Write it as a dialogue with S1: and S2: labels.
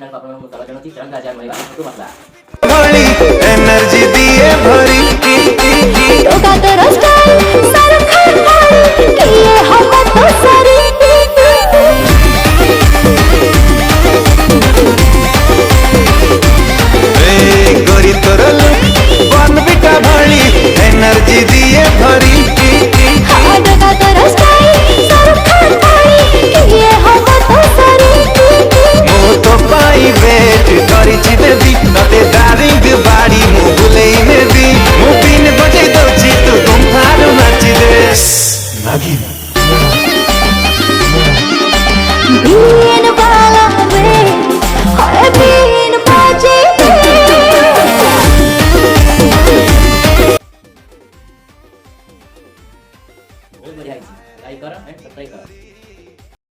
S1: dengan Pak Prabowo kalau jangan tidak enggak jangan Pak itu masalah
S2: energy दिए भरी
S3: होगा तेरा स्टाइल सारा खान कि ये हवा तो सारी
S2: गोरी तोर बन बिटा भली एनर्जी दिए भरी
S3: हाँ होगा तेरा स्टाइल सारा खान कि ये हवा तो सारी
S2: मु तो पाई वेट करी छि बेबी तते डार्लिंग बाड़ी मु भुले ने दी मु बिन बजे दउछि तू गुम्फार नाचि दे नागिन
S3: दिल